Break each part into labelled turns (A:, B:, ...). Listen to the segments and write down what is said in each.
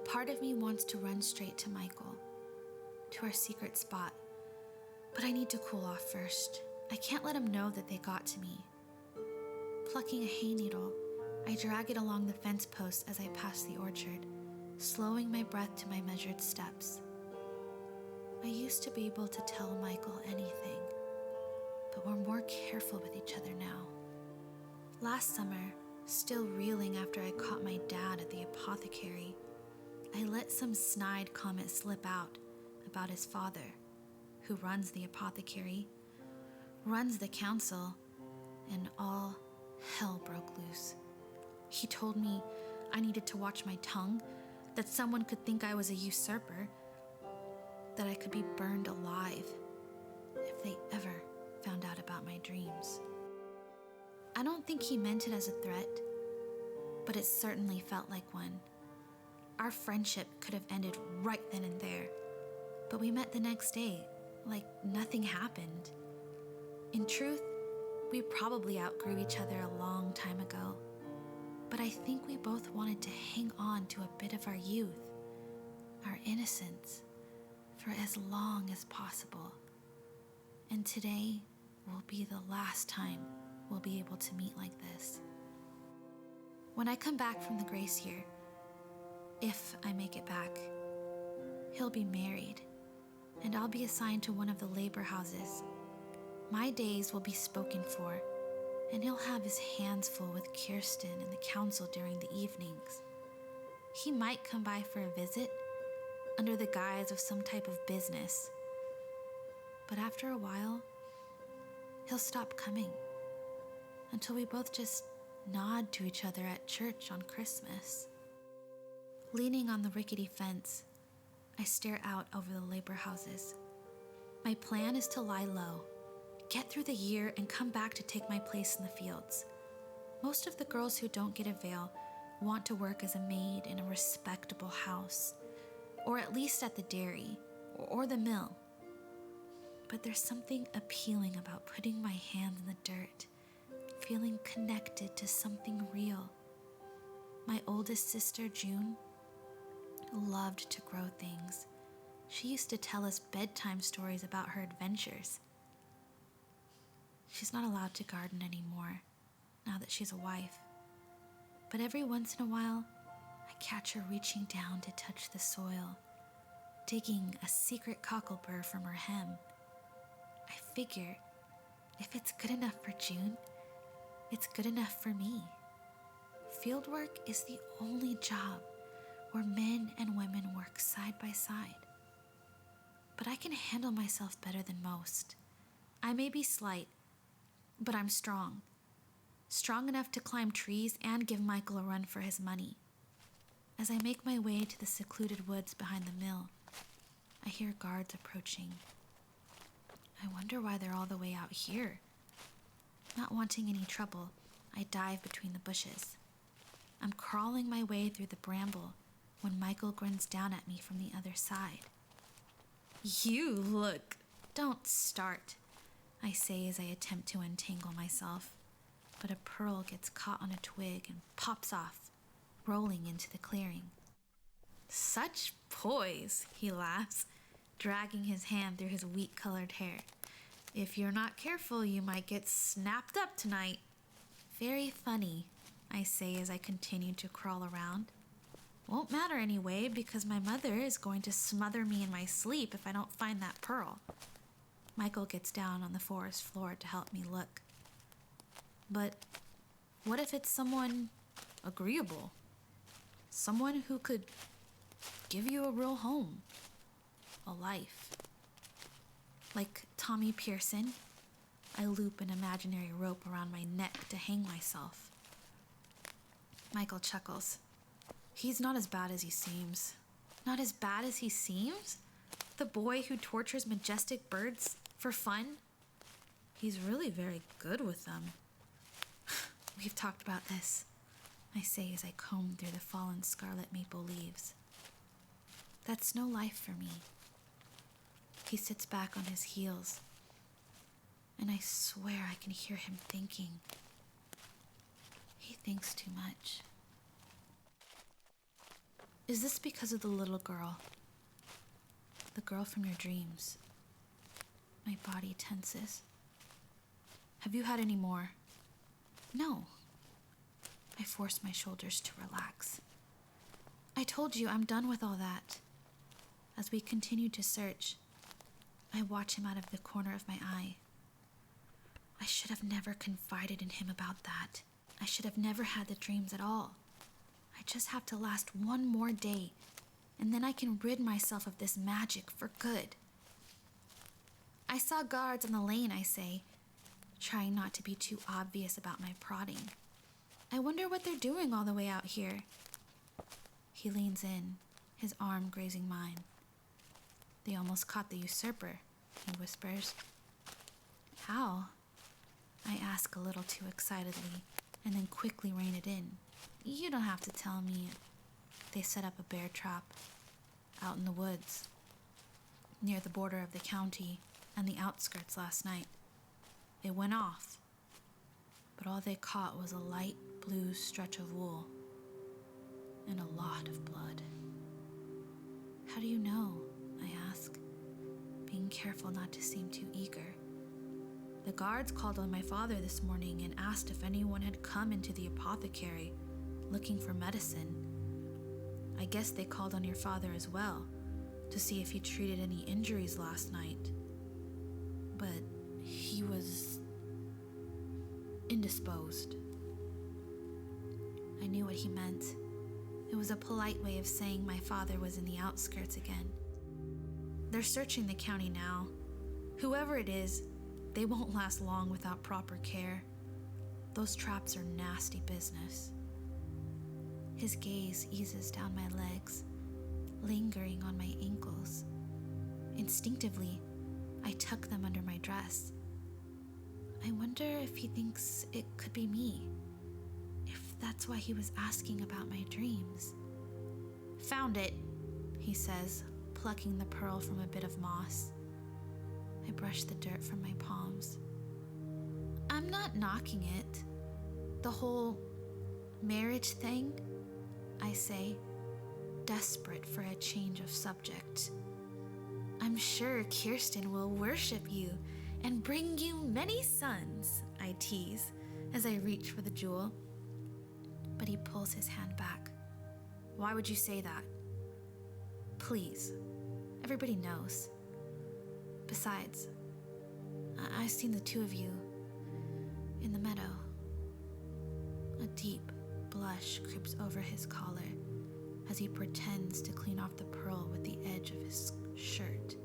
A: part of me wants to run straight to Michael, to our secret spot. But I need to cool off first. I can't let him know that they got to me. Plucking a hay needle, I drag it along the fence post as I pass the orchard, slowing my breath to my measured steps. I used to be able to tell Michael anything, but we're more careful with each other now. Last summer, still reeling after I caught my dad at the apothecary, I let some snide comment slip out about his father, who runs the apothecary, runs the council, and all hell broke loose. He told me I needed to watch my tongue, that someone could think I was a usurper, that I could be burned alive if they ever found out about my dreams. I don't think he meant it as a threat, but it certainly felt like one. Our friendship could have ended right then and there, but we met the next day, like nothing happened. In truth, we probably outgrew each other a long time ago, but I think we both wanted to hang on to a bit of our youth, our innocence, for as long as possible. And today will be the last time we'll be able to meet like this. When I come back from the grace year, if I make it back, he'll be married, and I'll be assigned to one of the labor houses. My days will be spoken for, and he'll have his hands full with Kirsten and the council during the evenings. He might come by for a visit, under the guise of some type of business. But after a while, he'll stop coming, until we both just nod to each other at church on Christmas. Leaning on the rickety fence, I stare out over the labor houses. My plan is to lie low, get through the year, and come back to take my place in the fields. Most of the girls who don't get a veil want to work as a maid in a respectable house, or at least at the dairy or the mill. But there's something appealing about putting my hands in the dirt, feeling connected to something real. My oldest sister, June, loved to grow things. She used to tell us bedtime stories about her adventures. She's not allowed to garden anymore, now that she's a wife. But every once in a while, I catch her reaching down to touch the soil, digging a secret cocklebur from her hem. I figure, if it's good enough for June, it's good enough for me. Fieldwork is the only job where men and women work side by side. But I can handle myself better than most. I may be slight, but I'm strong. Strong enough to climb trees and give Michael a run for his money. As I make my way to the secluded woods behind the mill, I hear guards approaching. I wonder why they're all the way out here. Not wanting any trouble, I dive between the bushes. I'm crawling my way through the bramble when Michael grins down at me from the other side. "You look, don't start," I say as I attempt to untangle myself, but a pearl gets caught on a twig and pops off, rolling into the clearing. "Such poise," he laughs, dragging his hand through his wheat-colored hair. "If you're not careful, you might get snapped up tonight." "Very funny," I say as I continue to crawl around. "Won't matter anyway, because my mother is going to smother me in my sleep if I don't find that pearl." Michael gets down on the forest floor to help me look. But what if it's someone agreeable? Someone who could give you a real home, a life. Like Tommy Pearson, I loop an imaginary rope around my neck to hang myself. Michael chuckles. "He's not as bad as he seems." "Not as bad as he seems? The boy who tortures majestic birds for fun?" "He's really very good with them." "We've talked about this," I say as I comb through the fallen scarlet maple leaves. "That's no life for me." He sits back on his heels, and I swear I can hear him thinking. He thinks too much. Is this because of the little girl? The girl from your dreams? My body tenses. Have you had any more? No. I force my shoulders to relax. I told you I'm done with all that. As we continue to search, I watch him out of the corner of my eye. I should have never confided in him about that. I should have never had the dreams at all. I just have to last one more day, and then I can rid myself of this magic for good. I saw guards on the lane, I say, trying not to be too obvious about my prodding. I wonder what they're doing all the way out here. He leans in, his arm grazing mine. They almost caught the usurper, he whispers. How? I ask a little too excitedly, and then quickly rein it in. You don't have to tell me. They set up a bear trap out in the woods, near the border of the county and the outskirts last night. It went off, but all they caught was a light blue stretch of wool and a lot of blood. How do you know? I ask, being careful not to seem too eager. The guards called on my father this morning and asked if anyone had come into the apothecary looking for medicine. I guess they called on your father as well to see if he treated any injuries last night. But he was indisposed. I knew what he meant. It was a polite way of saying my father was in the outskirts again. They're searching the county now. Whoever it is, they won't last long without proper care. Those traps are nasty business. His gaze eases down my legs, lingering on my ankles. Instinctively, I tuck them under my dress. I wonder if he thinks it could be me, if that's why he was asking about my dreams. Found it, he says, plucking the pearl from a bit of moss. I brush the dirt from my palms. I'm not knocking it. The whole marriage thing, I say, desperate for a change of subject. I'm sure Kirsten will worship you and bring you many sons, I tease as I reach for the jewel. But he pulls his hand back. Why would you say that? Please, everybody knows. Besides, I've seen the two of you in the meadow. A deep blush creeps over his collar as he pretends to clean off the pearl with the edge of his shirt.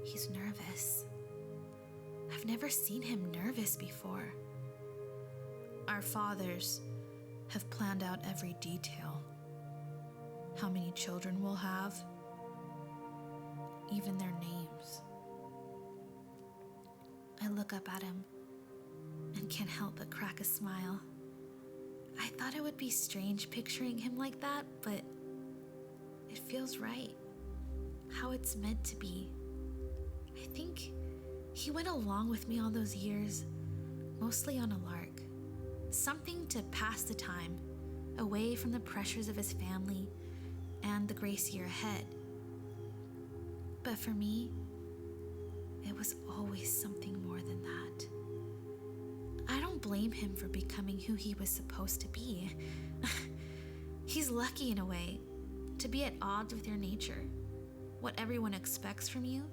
A: He's nervous. I've never seen him nervous before. Our fathers have planned out every detail. How many children we'll have, even their names. I look up at him and can't help but crack a smile. I thought it would be strange picturing him like that, but it feels right. How it's meant to be. I think he went along with me all those years, mostly on a lark. Something to pass the time, away from the pressures of his family and the grace year ahead. But for me, it was always something more than that. I don't blame him for becoming who he was supposed to be. He's lucky in a way to be at odds with your nature. What everyone expects from you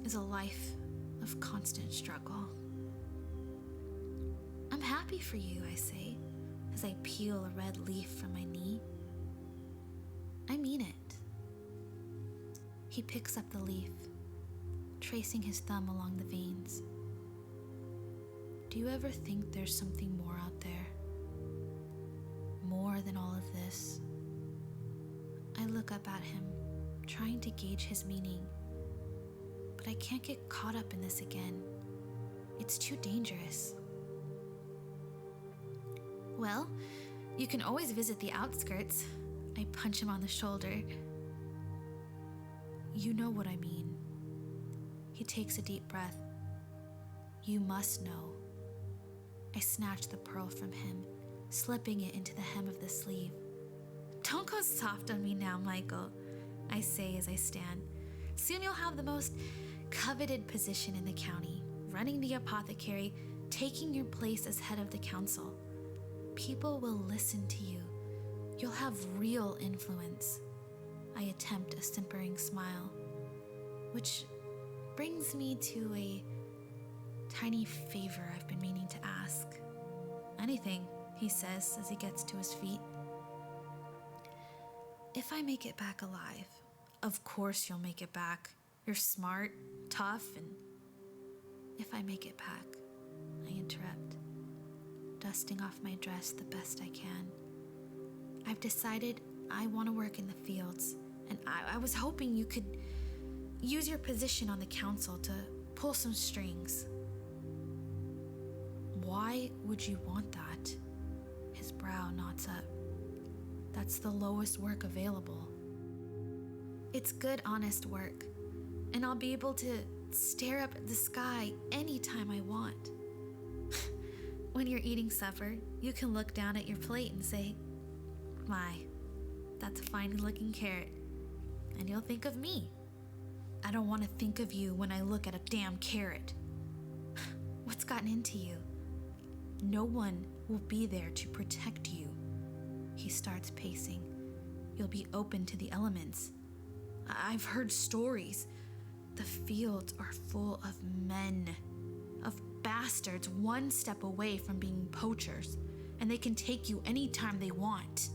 A: is a life of constant struggle. I'm happy for you, I say, as I peel a red leaf from my knee. I mean it. He picks up the leaf, tracing his thumb along the veins. Do you ever think there's something more out there? More than all of this? I look up at him, trying to gauge his meaning. But I can't get caught up in this again. It's too dangerous. Well, you can always visit the outskirts. I punch him on the shoulder. You know what I mean. He takes a deep breath. You must know. I snatch the pearl from him, slipping it into the hem of the sleeve. "Don't go soft on me now, Michael," I say as I stand. "Soon you'll have the most coveted position in the county, running the apothecary, taking your place as head of the council. People will listen to you. You'll have real influence." I attempt a simpering smile, which brings me to a tiny favor I've been meaning to ask. "Anything," he says as he gets to his feet. "If I make it back alive." "Of course you'll make it back. You're smart, tough, and..." "If I make it back," I interrupt, dusting off my dress the best I can. "I've decided I want to work in the fields, and I was hoping you could use your position on the council to pull some strings." "Why would you want that?" His brow knots up. "That's the lowest work available." "It's good, honest work, and I'll be able to stare up at the sky anytime I want. When you're eating supper, you can look down at your plate and say, 'My, that's a fine-looking carrot,' and you'll think of me. I don't want to think of you when I look at a damn carrot. What's gotten into you? No one will be there to protect you." He starts pacing. "You'll be open to the elements. I've heard stories. The fields are full of men, of bastards one step away from being poachers, and they can take you anytime they want."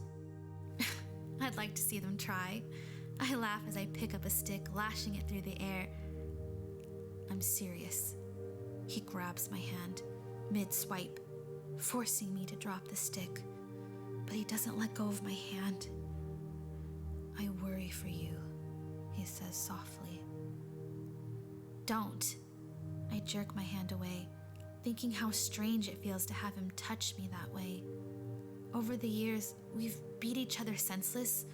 A: I'd like to see them try. I laugh as I pick up a stick, lashing it through the air. "I'm serious." He grabs my hand, mid-swipe, forcing me to drop the stick, but he doesn't let go of my hand. "I worry for you," he says softly. "Don't." I jerk my hand away, thinking how strange it feels to have him touch me that way. Over the years, we've beat each other senseless,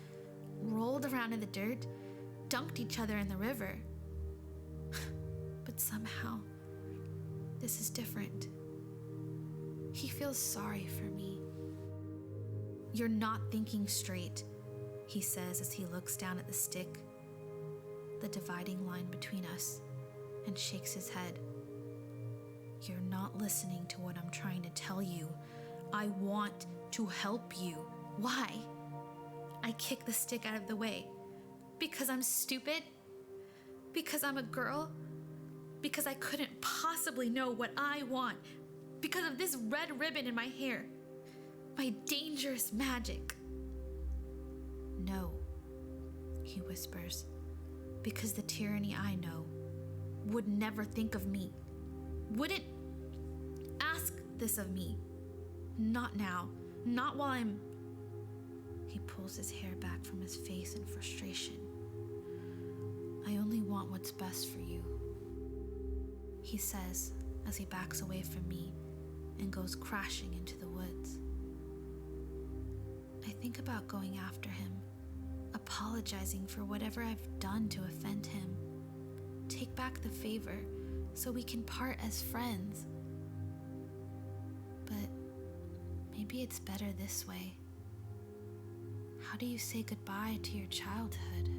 A: rolled around in the dirt, dunked each other in the river. But somehow, this is different. He feels sorry for me. "You're not thinking straight," he says as he looks down at the stick, the dividing line between us, and shakes his head. "You're not listening to what I'm trying to tell you. I want to help you." "Why?" I kick the stick out of the way. "Because I'm stupid? Because I'm a girl? Because I couldn't possibly know what I want? Because of this red ribbon in my hair? My dangerous magic?" "No," he whispers, "because the tyranny I know would never think of me, wouldn't ask this of me. Not now, not while I'm..." He pulls his hair back from his face in frustration. "I only want what's best for you," he says as he backs away from me and goes crashing into the woods. I think about going after him, apologizing for whatever I've done to offend him. Take back the favor so we can part as friends. But maybe it's better this way. How do you say goodbye to your childhood?